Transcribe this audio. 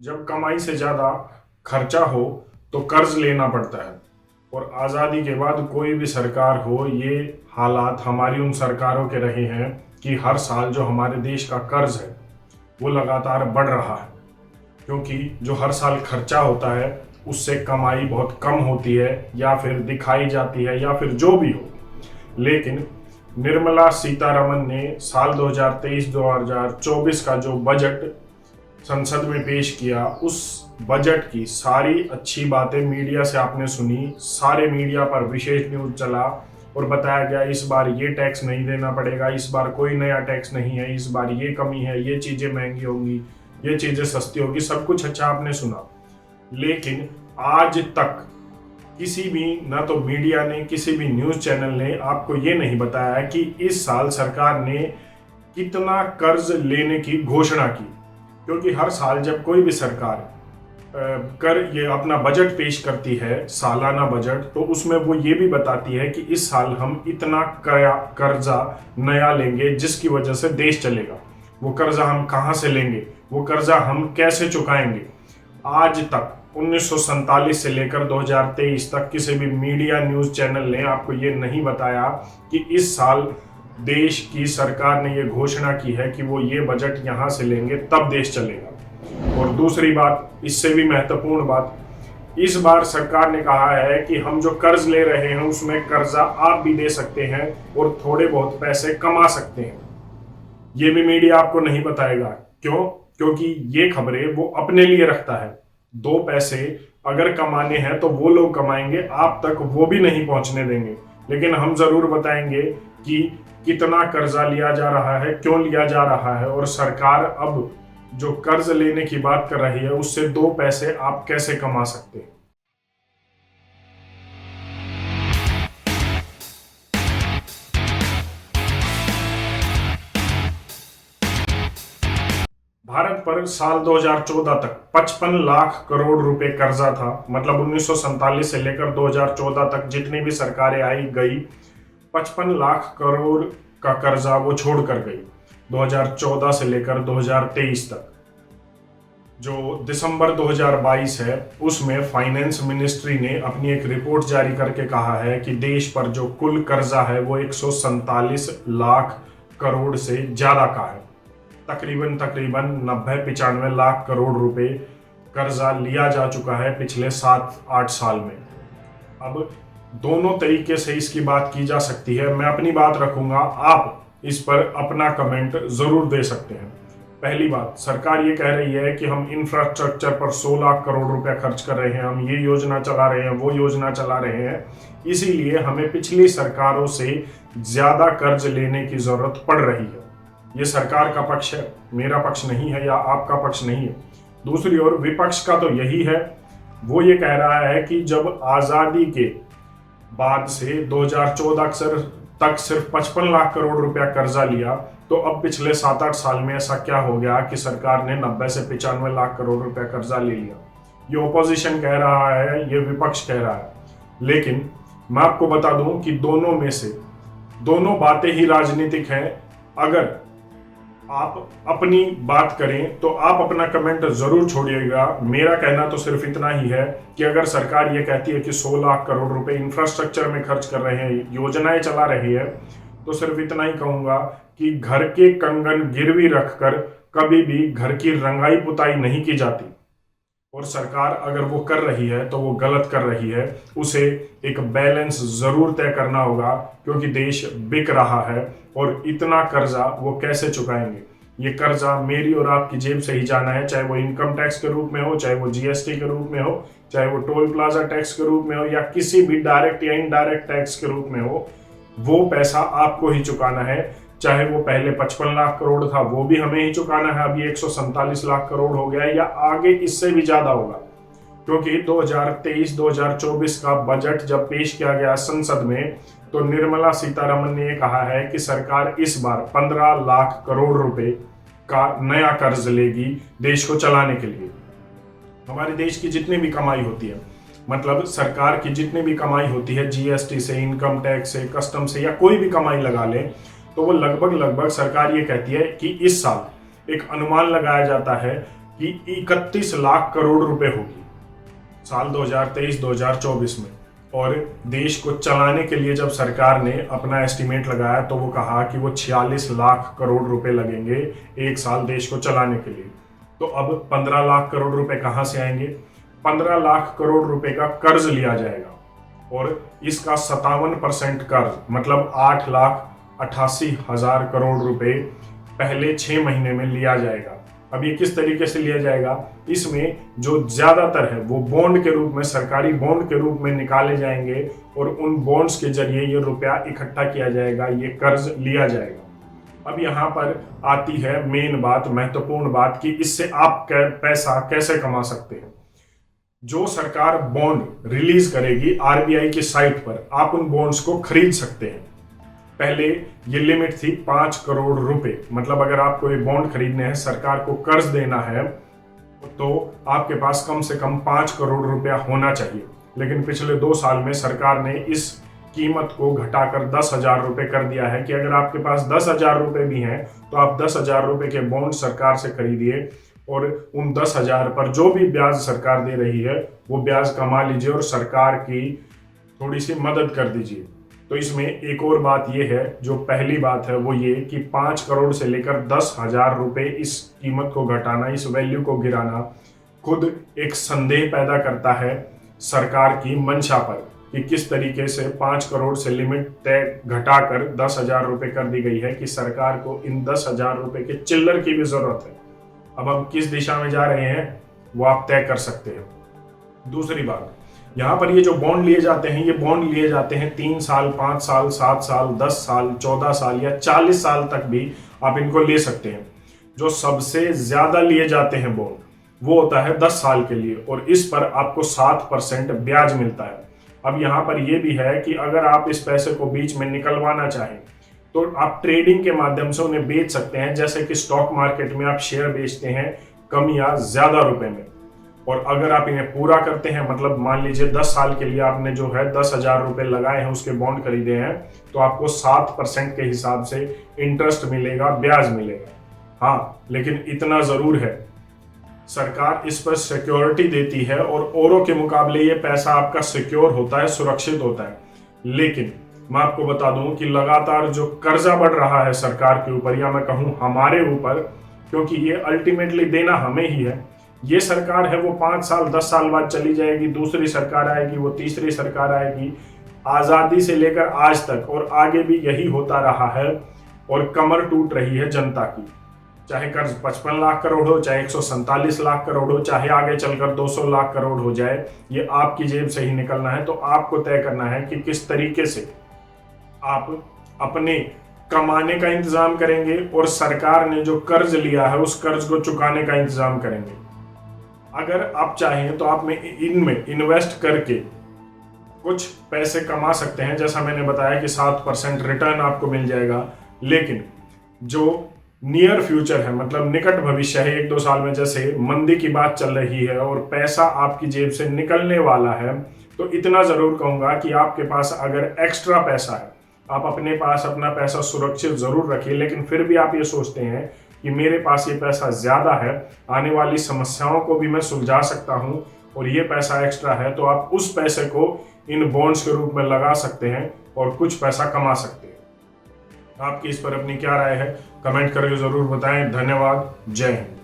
जब कमाई से ज़्यादा खर्चा हो तो कर्ज लेना पड़ता है। और आज़ादी के बाद कोई भी सरकार हो, ये हालात हमारी उन सरकारों के रहे हैं कि हर साल जो हमारे देश का कर्ज है वो लगातार बढ़ रहा है, क्योंकि जो हर साल खर्चा होता है उससे कमाई बहुत कम होती है या फिर दिखाई जाती है या फिर जो भी हो। लेकिन निर्मला सीतारमन ने साल 2023-2024 का जो बजट संसद में पेश किया, उस बजट की सारी अच्छी बातें मीडिया से आपने सुनी। सारे मीडिया पर विशेष न्यूज चला और बताया गया इस बार ये टैक्स नहीं देना पड़ेगा, इस बार कोई नया टैक्स नहीं है, इस बार ये कमी है, ये चीज़ें महंगी होंगी, ये चीज़ें सस्ती होगी, सब कुछ अच्छा आपने सुना। लेकिन आज तक किसी भी, ना तो मीडिया ने, किसी भी न्यूज़ चैनल ने आपको ये नहीं बताया कि इस साल सरकार ने कितना कर्ज लेने की घोषणा की। क्योंकि हर साल जब कोई भी सरकार कर ये अपना बजट पेश करती है, सालाना बजट, तो उसमें वो ये भी बताती है कि इस साल हम इतना कर्जा नया लेंगे जिसकी वजह से देश चलेगा। वो कर्जा हम कहाँ से लेंगे, वो कर्जा हम कैसे चुकाएंगे। आज तक 1947 से लेकर 2023 तक किसी भी मीडिया न्यूज़ चैनल ने आपको ये नहीं बताया कि इस साल देश की सरकार ने ये घोषणा की है कि वो ये बजट यहाँ से लेंगे तब देश चलेगा। और दूसरी बात, इससे भी महत्वपूर्ण बात, इस बार सरकार ने कहा है कि हम जो कर्ज ले रहे हैं उसमें कर्जा आप भी दे सकते हैं और थोड़े बहुत पैसे कमा सकते हैं। ये भी मीडिया आपको नहीं बताएगा। क्यों? क्योंकि ये खबरें वो अपने लिए रखता है। दो पैसे अगर कमाने हैं तो वो लोग कमाएंगे, आप तक वो भी नहीं पहुंचने देंगे। लेकिन हम जरूर बताएंगे कि कितना कर्जा लिया जा रहा है, क्यों लिया जा रहा है, और सरकार अब जो कर्ज लेने की बात कर रही है उससे दो पैसे आप कैसे कमा सकते हैं। भारत पर साल 2014 तक 55 लाख करोड़ रुपए कर्जा था। मतलब 1947 से लेकर 2014 तक जितनी भी सरकारें आई गई, 55 लाख करोड़ का कर्जा वो छोड़ कर गई। 2014 से लेकर 2023 तक जो दिसंबर 2022 है उसमें फाइनेंस मिनिस्ट्री ने अपनी एक रिपोर्ट जारी करके कहा है कि देश पर जो कुल कर्जा है वो 147 लाख करोड़ से ज़्यादा का है। तकरीबन 90-95 लाख करोड़ रुपए कर्जा लिया जा चुका है पिछले 7-8 साल में। अब दोनों तरीके से इसकी बात की जा सकती है। मैं अपनी बात रखूंगा, आप इस पर अपना कमेंट जरूर दे सकते हैं। पहली बात, सरकार ये कह रही है कि हम इंफ्रास्ट्रक्चर पर 100 लाख करोड़ रुपया खर्च कर रहे हैं, हम ये योजना चला रहे हैं, वो योजना चला रहे हैं, इसीलिए हमें पिछली सरकारों से ज्यादा कर्ज लेने की जरूरत पड़ रही है। ये सरकार का पक्ष है, मेरा पक्ष नहीं है या आपका पक्ष नहीं है। दूसरी ओर विपक्ष का तो यही है, वो ये कह रहा है कि जब आज़ादी के बाद से 2014 तक सिर्फ 55 लाख करोड़ रुपया कर्जा लिया, तो अब पिछले 7-8 साल में ऐसा क्या हो गया कि सरकार ने 90 से 95 लाख करोड़ रुपया कर्जा ले लिया। ये ओपोजिशन कह रहा है, ये विपक्ष कह रहा है। लेकिन मैं आपको बता दूं कि दोनों में से दोनों बातें ही राजनीतिक हैं। अगर आप अपनी बात करें तो आप अपना कमेंट जरूर छोड़िएगा। मेरा कहना तो सिर्फ इतना ही है कि अगर सरकार ये कहती है कि 100 लाख करोड़ रुपए इंफ्रास्ट्रक्चर में खर्च कर रहे हैं, योजनाएं चला रही है, तो सिर्फ इतना ही कहूंगा कि घर के कंगन गिरवी रखकर कभी भी घर की रंगाई पुताई नहीं की जाती। और सरकार अगर वो कर रही है तो वो गलत कर रही है। उसे एक बैलेंस जरूर तय करना होगा, क्योंकि देश बिक रहा है और इतना कर्जा वो कैसे चुकाएंगे। ये कर्जा मेरी और आपकी जेब से ही जाना है, चाहे वो इनकम टैक्स के रूप में हो, चाहे वो जीएसटी के रूप में हो, चाहे वो टोल प्लाजा टैक्स के रूप में हो, या किसी भी डायरेक्ट या इनडायरेक्ट टैक्स के रूप में हो। वो पैसा आपको ही चुकाना है। चाहे वो पहले 55 लाख करोड़ था वो भी हमें ही चुकाना है, अभी 147 लाख करोड़ हो गया है, या आगे इससे भी ज्यादा होगा। क्योंकि 2023-2024 का बजट जब पेश किया गया संसद में, तो निर्मला सीतारमन ने कहा है कि सरकार इस बार 15 लाख करोड़ रुपए का नया कर्ज लेगी देश को चलाने के लिए। हमारे देश की जितनी भी कमाई होती है, मतलब सरकार की जितनी भी कमाई होती है, जीएसटी से, इनकम टैक्स से, कस्टम से, या कोई भी कमाई लगा ले, तो वो लगभग सरकार ये कहती है कि इस साल एक अनुमान लगाया जाता है कि 31 लाख करोड़ रुपए होगी साल 2023-2024 में। और देश को चलाने के लिए जब सरकार ने अपना एस्टिमेट लगाया तो वो कहा कि वो 46 लाख करोड़ रुपए लगेंगे एक साल देश को चलाने के लिए। तो अब 15 लाख करोड़ रुपए कहाँ से आएंगे? 15 लाख करोड़ रुपए का कर्ज लिया जाएगा और इसका 57% कर्ज मतलब 8,88,000 करोड़ रुपए पहले 6 महीने में लिया जाएगा। अब ये किस तरीके से लिया जाएगा? इसमें जो ज्यादातर है वो बॉन्ड के रूप में, सरकारी बॉन्ड के रूप में निकाले जाएंगे और उन बॉन्ड्स के जरिए ये रुपया इकट्ठा किया जाएगा, ये कर्ज लिया जाएगा। अब यहाँ पर आती है मेन बात, महत्वपूर्ण बात कि इससे आप पैसा कैसे कमा सकते हैं। जो सरकार बॉन्ड रिलीज करेगी आरबीआई की साइट पर, आप उन बॉन्ड्स को खरीद सकते हैं। पहले ये लिमिट थी 5 करोड़ रुपए, मतलब अगर आपको ये बॉन्ड खरीदने हैं, सरकार को कर्ज देना है, तो आपके पास कम से कम 5 करोड़ रुपया होना चाहिए। लेकिन पिछले 2 साल में सरकार ने इस कीमत को घटाकर 10,000 रुपए कर दिया है कि अगर आपके पास 10,000 रुपए भी हैं तो आप 10,000 रुपए के बॉन्ड सरकार से खरीदिए और उन 10,000 पर जो भी ब्याज सरकार दे रही है वो ब्याज कमा लीजिए और सरकार की थोड़ी सी मदद कर दीजिए। तो इसमें एक और बात यह है, जो पहली बात है वो ये कि 5 करोड़ से लेकर 10,000 रुपए इस कीमत को घटाना, इस वैल्यू को गिराना खुद एक संदेह पैदा करता है सरकार की मंशा पर कि किस तरीके से 5 करोड़ से लिमिट तय घटाकर 10,000 रुपए कर दी गई है कि सरकार को इन 10,000 रुपए के चिल्लर की भी जरूरत है। अब हम किस दिशा में जा रहे हैं वो आप तय कर सकते हैं। दूसरी बात, यहाँ पर ये जो बॉन्ड लिए जाते हैं, ये बॉन्ड लिए जाते हैं 3 साल, 5 साल, 7 साल, 10 साल, 14 साल या 40 साल तक भी आप इनको ले सकते हैं। जो सबसे ज्यादा लिए जाते हैं बॉन्ड वो होता है 10 साल के लिए और इस पर आपको 7% ब्याज मिलता है। अब यहाँ पर यह भी है कि अगर आप इस पैसे को बीच में निकलवाना चाहें तो आप ट्रेडिंग के माध्यम से उन्हें बेच सकते हैं, जैसे कि स्टॉक मार्केट में आप शेयर बेचते हैं कम या ज्यादा रुपए में। और अगर आप इन्हें पूरा करते हैं, मतलब मान लीजिए 10 साल के लिए आपने जो है 10,000 रुपए लगाए हैं, उसके बॉन्ड खरीदे हैं, तो आपको 7% के हिसाब से इंटरेस्ट मिलेगा, ब्याज मिलेगा। हाँ, लेकिन इतना जरूर है, सरकार इस पर सिक्योरिटी देती है और औरों के मुकाबले ये पैसा आपका सिक्योर होता है, सुरक्षित होता है। लेकिन मैं आपको बता दूं कि लगातार जो कर्जा बढ़ रहा है सरकार के ऊपर, या मैं कहूं हमारे ऊपर, क्योंकि ये अल्टीमेटली देना हमें ही है। ये सरकार है वो 5 साल 10 साल बाद चली जाएगी, दूसरी सरकार आएगी, वो तीसरी सरकार आएगी। आजादी से लेकर आज तक और आगे भी यही होता रहा है और कमर टूट रही है जनता की। चाहे कर्ज 55 लाख करोड़ हो, चाहे 147 लाख करोड़ हो, चाहे आगे चलकर 200 लाख करोड़ हो जाए, ये आपकी जेब से ही निकलना है। तो आपको तय करना है कि किस तरीके से आप अपने कमाने का इंतजाम करेंगे और सरकार ने जो कर्ज लिया है उस कर्ज को चुकाने का इंतजाम करेंगे। अगर आप चाहें तो आप में इनमें इन्वेस्ट करके कुछ पैसे कमा सकते हैं, जैसा मैंने बताया कि 7% रिटर्न आपको मिल जाएगा। लेकिन जो नियर फ्यूचर है, मतलब निकट भविष्य है, 1-2 साल में जैसे मंदी की बात चल रही है और पैसा आपकी जेब से निकलने वाला है, तो इतना जरूर कहूंगा कि आपके पास अगर एक्स्ट्रा पैसा है, आप अपने पास अपना पैसा सुरक्षित जरूर रखिए। लेकिन फिर भी आप ये सोचते हैं कि मेरे पास ये पैसा ज्यादा है, आने वाली समस्याओं को भी मैं सुलझा सकता हूं और ये पैसा एक्स्ट्रा है, तो आप उस पैसे को इन बॉन्ड्स के रूप में लगा सकते हैं और कुछ पैसा कमा सकते हैं। आपकी इस पर अपनी क्या राय है, कमेंट करके जरूर बताएं। धन्यवाद। जय हिंद।